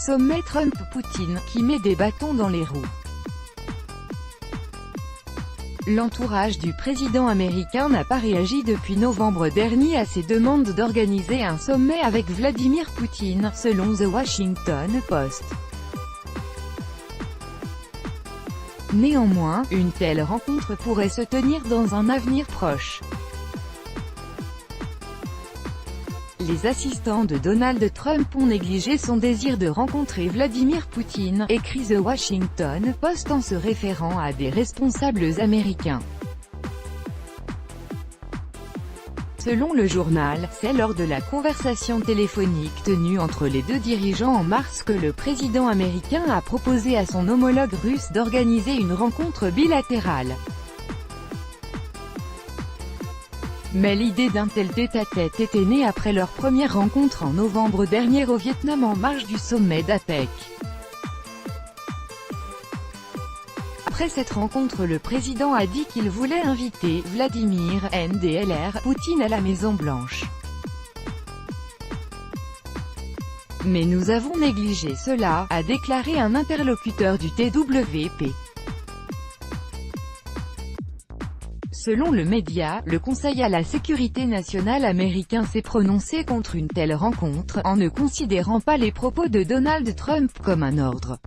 Sommet Trump-Poutine, qui met des bâtons dans les roues. L'entourage du président américain n'a pas réagi depuis novembre dernier à ses demandes d'organiser un sommet avec Vladimir Poutine, selon The Washington Post. Néanmoins, une telle rencontre pourrait se tenir dans un avenir proche. Les assistants de Donald Trump ont négligé son désir de rencontrer Vladimir Poutine, écrit The Washington Post en se référant à des responsables américains. Selon le journal, c'est lors de la conversation téléphonique tenue entre les deux dirigeants en mars que le président américain a proposé à son homologue russe d'organiser une rencontre bilatérale. Mais l'idée d'un tel tête-à-tête était née après leur première rencontre en novembre dernier au Vietnam en marge du sommet d'APEC. Après cette rencontre, le président a dit qu'il voulait inviter Vladimir Poutine à la Maison-Blanche. Mais nous avons négligé cela, a déclaré un interlocuteur du TWP. Selon le média, le Conseil à la sécurité nationale américain s'est prononcé contre une telle rencontre, en ne considérant pas les propos de Donald Trump comme un ordre.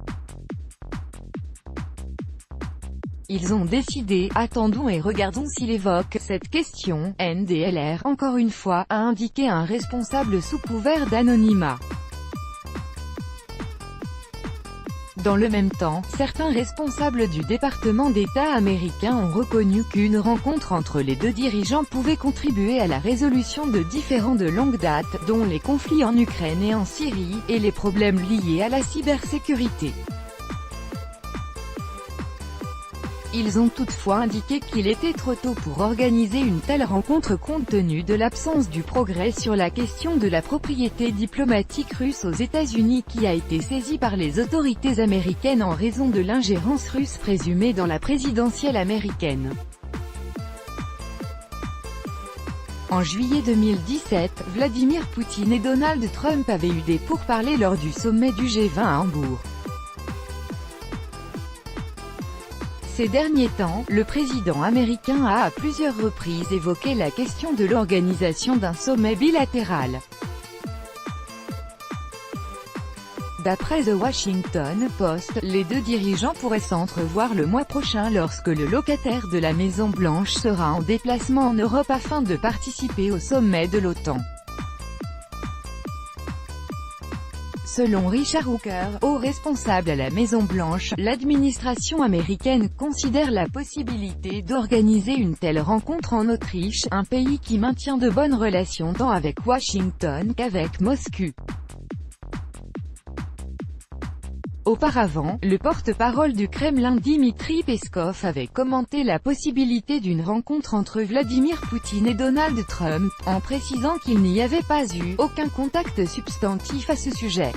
Ils ont décidé, attendons et regardons s'il évoque cette question, encore une fois, a indiqué un responsable sous couvert d'anonymat. Dans le même temps, certains responsables du département d'État américain ont reconnu qu'une rencontre entre les deux dirigeants pouvait contribuer à la résolution de différends de longue date, dont les conflits en Ukraine et en Syrie, et les problèmes liés à la cybersécurité. Ils ont toutefois indiqué qu'il était trop tôt pour organiser une telle rencontre compte tenu de l'absence du progrès sur la question de la propriété diplomatique russe aux États-Unis qui a été saisie par les autorités américaines en raison de l'ingérence russe présumée dans la présidentielle américaine. En juillet 2017, Vladimir Poutine et Donald Trump avaient eu des pourparlers lors du sommet du G20 à Hambourg. Ces derniers temps, le président américain a à plusieurs reprises évoqué la question de l'organisation d'un sommet bilatéral. D'après The Washington Post, les deux dirigeants pourraient s'entrevoir le mois prochain lorsque le locataire de la Maison-Blanche sera en déplacement en Europe afin de participer au sommet de l'OTAN. Selon Richard Hooker, haut responsable à la Maison-Blanche, l'administration américaine considère la possibilité d'organiser une telle rencontre en Autriche, un pays qui maintient de bonnes relations tant avec Washington qu'avec Moscou. Auparavant, le porte-parole du Kremlin Dmitry Peskov avait commenté la possibilité d'une rencontre entre Vladimir Poutine et Donald Trump, en précisant qu'il n'y avait pas eu aucun contact substantif à ce sujet.